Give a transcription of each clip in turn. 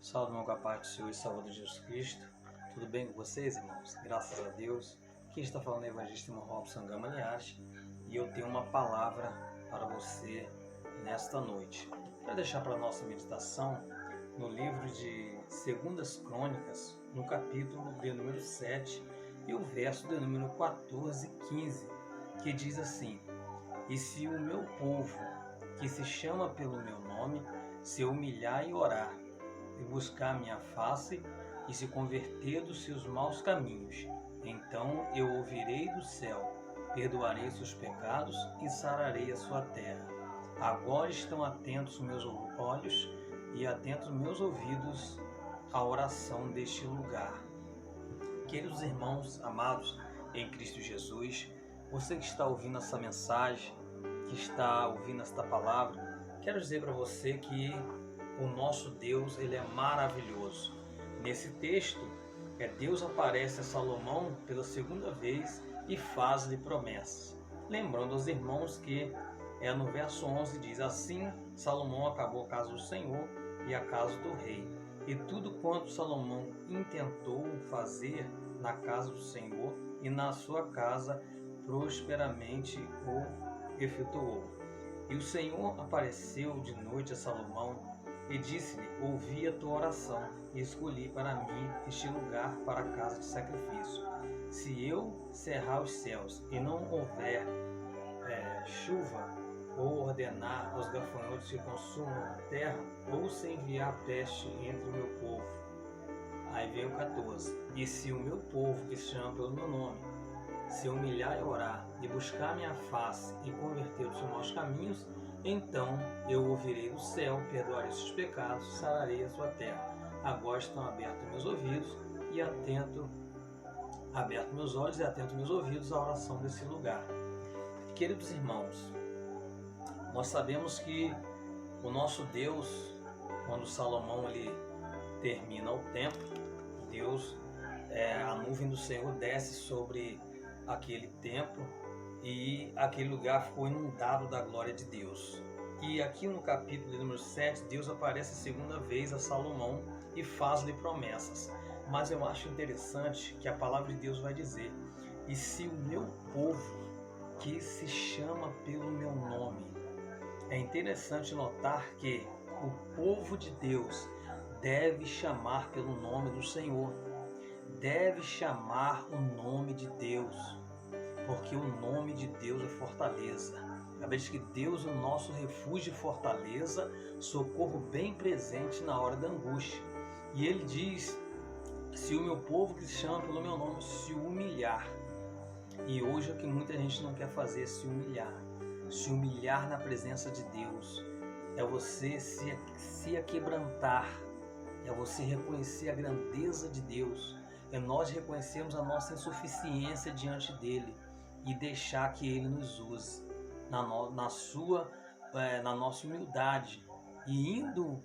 Salve, meu capaz do Senhor e Salvador Jesus Cristo. Tudo bem com vocês, irmãos? Graças a Deus. Quem está falando é o evangelista irmão Robson Gama Linhares e eu tenho uma palavra para você nesta noite. Quero deixar para a nossa meditação no livro de 2 Crônicas, no capítulo de número 7 e o verso de número 14 e 15, que diz assim: E se o meu povo, que se chama pelo meu nome, se humilhar e orar, e buscar minha face, e se converter dos seus maus caminhos, então eu ouvirei do céu, perdoarei seus pecados e sararei a sua terra. Agora estão atentos meus olhos e atentos meus ouvidos à oração deste lugar. Queridos irmãos amados em Cristo Jesus, você que está ouvindo essa mensagem, que está ouvindo esta palavra, quero dizer para você que o nosso Deus, ele é maravilhoso. Nesse texto, Deus aparece a Salomão pela segunda vez e faz-lhe promessas. Lembrando aos irmãos que no verso 11 diz: Assim Salomão acabou a casa do Senhor e a casa do rei. E tudo quanto Salomão intentou fazer na casa do Senhor e na sua casa, prosperamente o efetuou. E o Senhor apareceu de noite a Salomão e disse-lhe: Ouvi a tua oração e escolhi para mim este lugar para a casa de sacrifício. Se eu cerrar os céus e não houver chuva, ou ordenar aos gafanhotos que consumam a terra, ou se enviar peste entre o meu povo. Aí vem o 14. E se o meu povo, que se chama pelo meu nome, se humilhar e orar, e buscar minha face e converter os seus maus caminhos, então eu ouvirei do céu, perdoarei seus pecados, sararei a sua terra. Agora estão abertos meus ouvidos e abertos meus olhos e atentos meus ouvidos à oração desse lugar. Queridos irmãos, nós sabemos que o nosso Deus, quando Salomão ele termina o templo, Deus, a nuvem do Senhor desce sobre aquele templo e aquele lugar ficou inundado da glória de Deus. E aqui no capítulo número 7, Deus aparece a segunda vez a Salomão e faz-lhe promessas. Mas eu acho interessante que a palavra de Deus vai dizer: E se o meu povo, que se chama pelo meu nome. É interessante notar que o povo de Deus deve chamar pelo nome do Senhor, deve chamar o nome de Deus, porque o nome de Deus é fortaleza. A vez que Deus é o nosso refúgio e fortaleza, socorro bem presente na hora da angústia. E ele diz: se o meu povo que se chama pelo meu nome se humilhar. E hoje o que muita gente não quer fazer é se humilhar. Se humilhar na presença de Deus é você se aquebrantar, é você reconhecer a grandeza de Deus, é nós reconhecermos a nossa insuficiência diante dele e deixar que ele nos use na nossa humildade e indo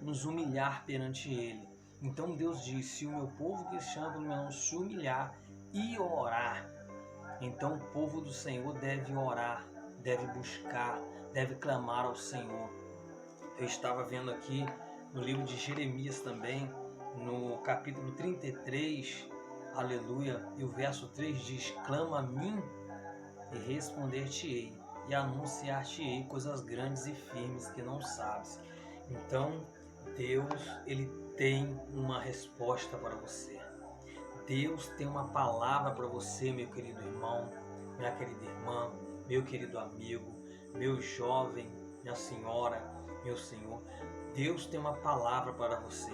nos humilhar perante ele. Então Deus diz: se o meu povo que chama pelo meu nome se humilhar e orar, então o povo do Senhor deve orar, deve buscar, deve clamar ao Senhor. Eu estava vendo aqui no livro de Jeremias também, no capítulo 33, aleluia, e o verso 3 diz: clama a mim e responder-te-ei, e anunciar-te-ei coisas grandes e firmes que não sabes. Então Deus, ele tem uma resposta para você. Deus tem uma palavra para você, meu querido irmão, minha querida irmã, meu querido amigo, meu jovem, minha senhora, meu senhor. Deus tem uma palavra para você.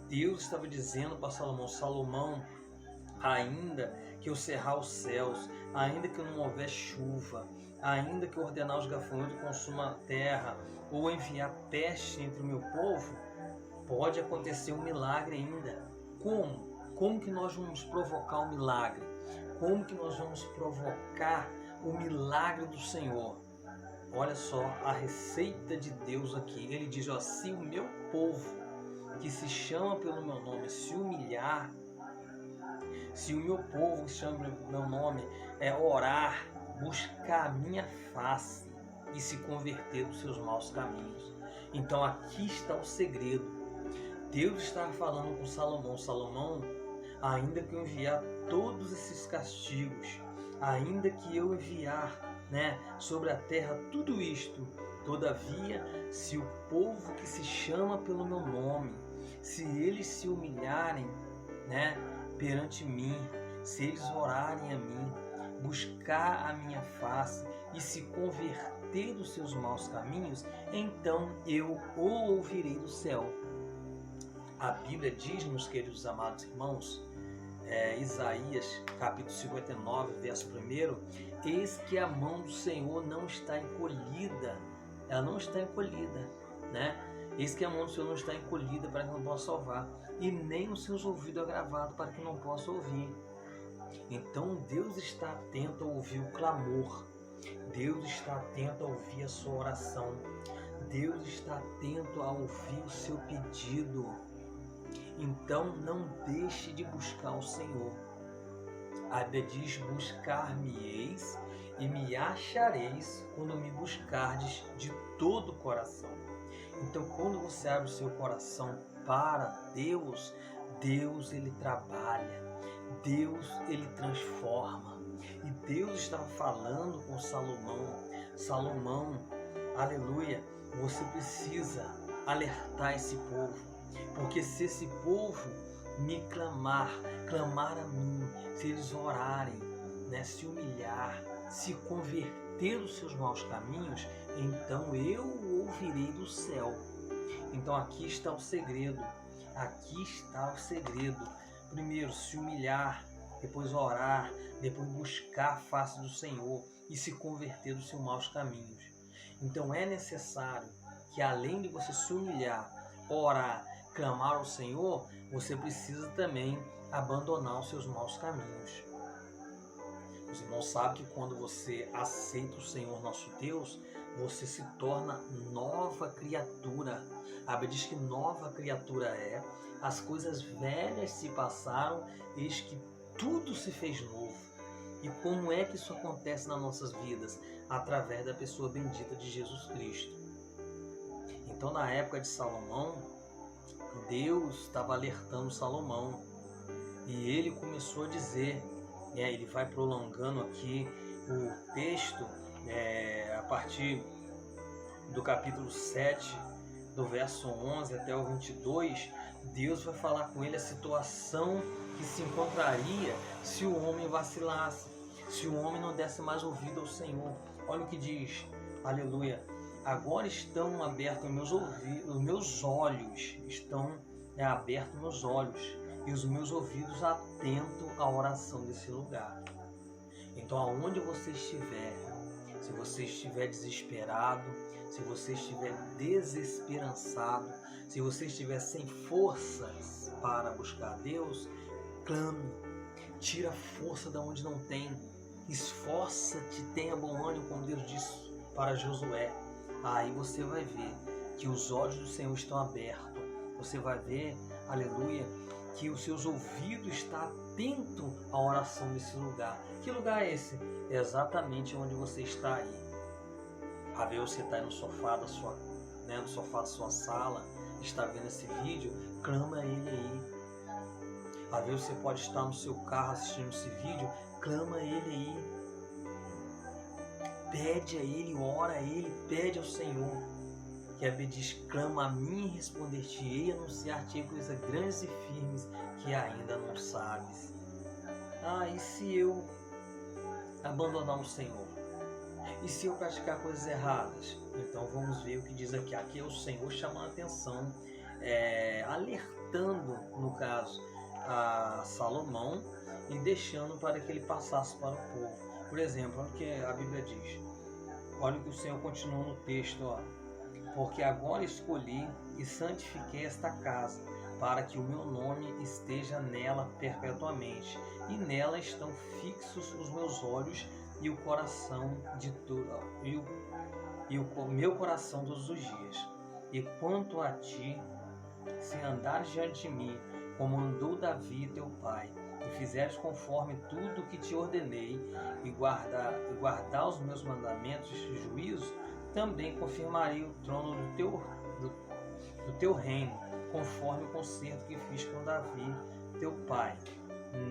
Deus estava dizendo para Salomão: Salomão, ainda que eu cerrar os céus, ainda que não houver chuva, ainda que eu ordenar os gafanhotos consumam a terra, ou enviar peste entre o meu povo, pode acontecer um milagre ainda. Como? Como que nós vamos provocar o milagre? Como que nós vamos provocar o milagre do Senhor? Olha só a receita de Deus aqui. Ele diz: ó, se o meu povo, que se chama pelo meu nome, se humilhar, se o meu povo que se chama pelo meu nome orar, buscar a minha face e se converter dos seus maus caminhos. Então aqui está o segredo. Deus estava falando com Salomão: Salomão, ainda que eu enviar todos esses castigos, ainda que eu enviar, sobre a terra tudo isto, todavia, se o povo que se chama pelo meu nome, se eles se humilharem, perante mim, se eles orarem a mim, buscar a minha face e se converter dos seus maus caminhos, então eu o ouvirei do céu. A Bíblia diz, meus queridos amados irmãos, Isaías capítulo 59, verso 1, eis que a mão do Senhor não está encolhida, ela não está encolhida, eis que a mão do Senhor não está encolhida para que não possa salvar, e nem os seus ouvidos agravados para que não possa ouvir. Então Deus está atento a ouvir o clamor, Deus está atento a ouvir a sua oração, Deus está atento a ouvir o seu pedido. Então não deixe de buscar o Senhor. A Bíblia diz: buscar-me-eis e me achareis quando me buscardes de todo o coração. Então quando você abre o seu coração para Deus, Deus ele trabalha, Deus ele transforma. E Deus estava falando com Salomão: Salomão, aleluia, você precisa alertar esse povo, porque se esse povo me clamar a mim, se eles orarem, se humilhar, se converter dos seus maus caminhos, então eu o ouvirei do céu. Então aqui está o segredo, Primeiro se humilhar, depois orar, depois buscar a face do Senhor e se converter dos seus maus caminhos. Então é necessário que, além de você se humilhar, orar, clamar ao Senhor, você precisa também abandonar os seus maus caminhos. Os irmãos sabem que quando você aceita o Senhor nosso Deus, você se torna nova criatura. A Bíblia diz que nova criatura é, as coisas velhas se passaram, eis que tudo se fez novo. E como é que isso acontece nas nossas vidas? Através da pessoa bendita de Jesus Cristo. Então, na época de Salomão, Deus estava alertando Salomão e ele começou a dizer, ele vai prolongando aqui o texto, a partir do capítulo 7, do verso 11 até o 22, Deus vai falar com ele a situação que se encontraria se o homem vacilasse, se o homem não desse mais ouvido ao Senhor. Olha o que diz, aleluia: agora estão abertos os meus olhos, estão abertos meus olhos e os meus ouvidos atentos à oração desse lugar. Então, aonde você estiver, se você estiver desesperado, se você estiver desesperançado, se você estiver sem forças para buscar a Deus, clame, tira força de onde não tem, esforça-te, tenha bom ânimo, como Deus disse para Josué. Aí você vai ver que os olhos do Senhor estão abertos, você vai ver, aleluia, que os seus ouvidos estão atentos à oração desse lugar. Que lugar é esse? É exatamente onde você está aí. A ver, você está aí no sofá da sua, no sofá da sua sala, está vendo esse vídeo, clama a Ele aí. A ver, você pode estar no seu carro assistindo esse vídeo, clama a Ele aí. Pede a Ele, ora a Ele, pede ao Senhor. Que a Bíblia diz: clama a mim e responder-te-ei, anunciar-te-ei coisas grandes e firmes que ainda não sabes. E se eu abandonar o Senhor? E se eu praticar coisas erradas? Então vamos ver o que diz aqui. Aqui é o Senhor chamando a atenção, alertando, no caso, a Salomão e deixando para que ele passasse para o povo. Por exemplo, olha o que a Bíblia diz. Olha o que o Senhor continua no texto, porque agora escolhi e santifiquei esta casa, para que o meu nome esteja nela perpetuamente, e nela estão fixos os meus olhos e o coração de o meu coração todos os dias. E quanto a ti, se andares diante de mim, como andou Davi teu pai, e fizeres conforme tudo o que te ordenei, e guardar os meus mandamentos e juízos, também confirmarei o trono do teu reino, conforme o concerto que fiz com Davi, teu pai.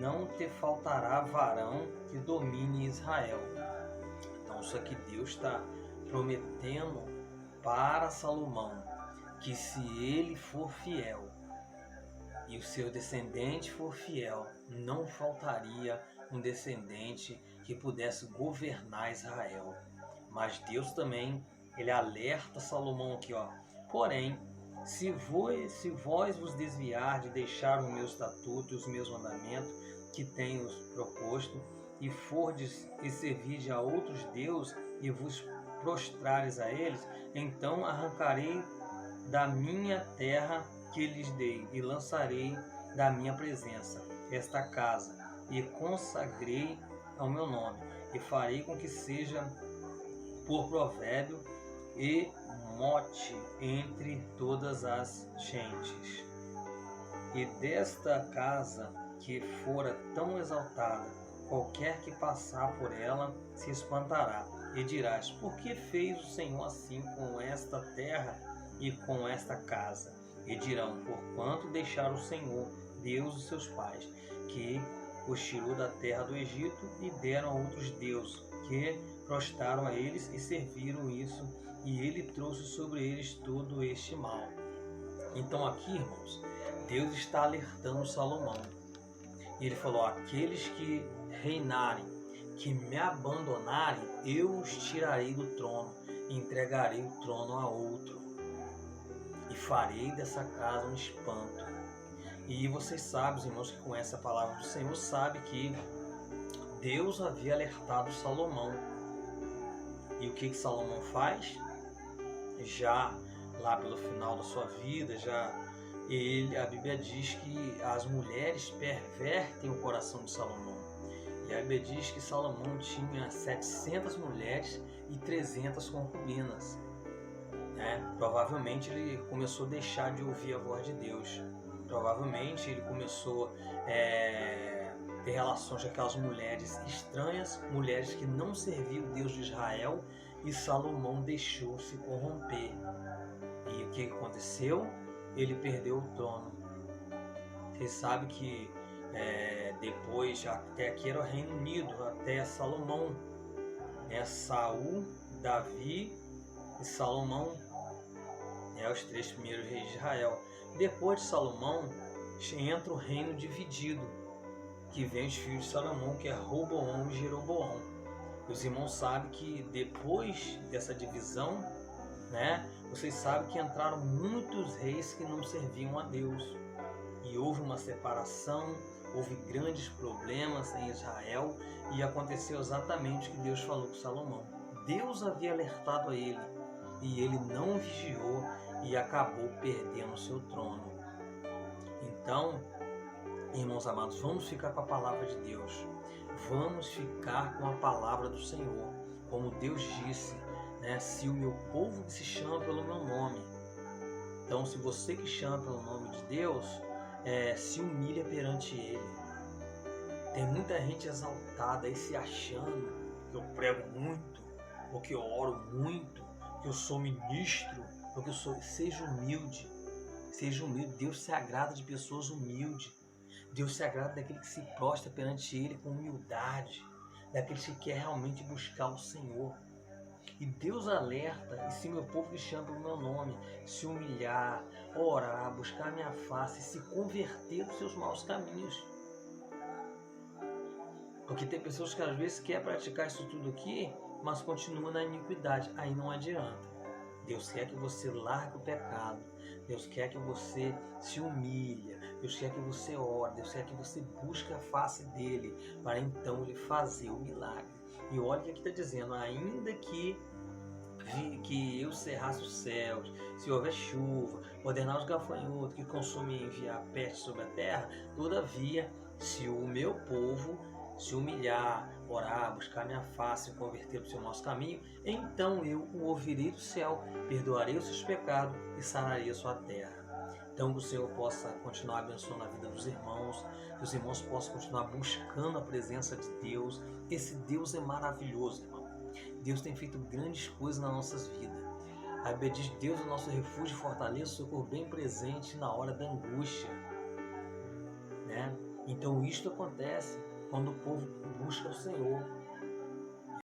Não te faltará varão que domine Israel. Então isso aqui Deus está prometendo para Salomão, que se ele for fiel e o seu descendente for fiel, não faltaria um descendente que pudesse governar Israel. Mas Deus também, ele alerta Salomão aqui, ó. Porém, se vós vos desviar de deixar os meus estatutos e os meus mandamentos que tenho proposto, e fordes e servirdes a outros deuses e vos prostrares a eles, então arrancarei da minha terra que lhes dei e lançarei da minha presença esta casa e consagrei ao meu nome e farei com que seja por provérbio e mote entre todas as gentes. E desta casa que fora tão exaltada, qualquer que passar por ela se espantará e dirás: por que fez o Senhor assim com esta terra e com esta casa? E dirão: porquanto deixaram o Senhor, Deus dos seus pais, que os tirou da terra do Egito e deram a outros deuses, que prostraram a eles e serviram isso, e ele trouxe sobre eles todo este mal. Então aqui, irmãos, Deus está alertando Salomão. E ele falou: aqueles que reinarem, que me abandonarem, eu os tirarei do trono, e entregarei o trono a outro, e farei dessa casa um espanto. E vocês sabem, os irmãos que conhecem a palavra do Senhor, sabem que Deus havia alertado Salomão. E o que Salomão faz? Já lá pelo final da sua vida, a Bíblia diz que as mulheres pervertem o coração de Salomão. E a Bíblia diz que Salomão tinha 700 mulheres e 300 concubinas. Provavelmente ele começou a deixar de ouvir a voz de Deus. Provavelmente ele começou a ter relações com aquelas mulheres estranhas, mulheres que não serviam o Deus de Israel, e Salomão deixou se corromper. E o que aconteceu? Ele perdeu o trono. Vocês sabem que depois, até aqui era o Reino Unido, até Salomão, Saul, Davi e Salomão, os 3 primeiros reis de Israel. Depois de Salomão entra o reino dividido, que vem os filhos de Salomão, que é Roboão e Jeroboão. Os irmãos sabem que depois dessa divisão, vocês sabem que entraram muitos reis que não serviam a Deus. E houve uma separação, houve grandes problemas em Israel, e aconteceu exatamente o que Deus falou com Salomão. Deus havia alertado a ele, e ele não vigiou e acabou perdendo o seu trono. Então, irmãos amados, vamos ficar com a palavra de Deus. Vamos ficar com a palavra do Senhor. Como Deus disse, se o meu povo que se chama pelo meu nome. Então, se você que chama pelo nome de Deus, se humilha perante Ele. Tem muita gente exaltada aí se achando que eu prego muito, ou que eu oro muito, que eu sou ministro, ou que eu sou... Seja humilde. Seja humilde. Deus se agrada de pessoas humildes. Deus se agrada daquele que se prostra perante Ele com humildade, daquele que quer realmente buscar o Senhor. E Deus alerta: e se meu povo que chama pelo meu nome se humilhar, orar, buscar a minha face, se converter dos seus maus caminhos. Porque tem pessoas que às vezes querem praticar isso tudo aqui, mas continuam na iniquidade. Aí não adianta. Deus quer que você largue o pecado. Deus quer que você se humilhe. Deus quer que você ore. Deus quer que você busque a face dele, para então ele fazer o milagre. E olha o que aqui está dizendo: ainda que eu cerrasse os céus, se houver chuva, ordenar os gafanhotos que consumem e enviar peste sobre a terra, todavia, se o meu povo se humilhar, orar, buscar minha face e converter para o seu nosso caminho, então eu o ouvirei do céu, perdoarei os seus pecados e sararei a sua terra. Então que o Senhor possa continuar abençoando a vida dos irmãos, que os irmãos possam continuar buscando a presença de Deus. Esse Deus é maravilhoso, irmão. Deus tem feito grandes coisas nas nossas vidas. A Bíblia diz: Deus é o nosso refúgio e fortaleza, socorro bem presente na hora da angústia. Né? Então isto acontece quando o povo busca o Senhor.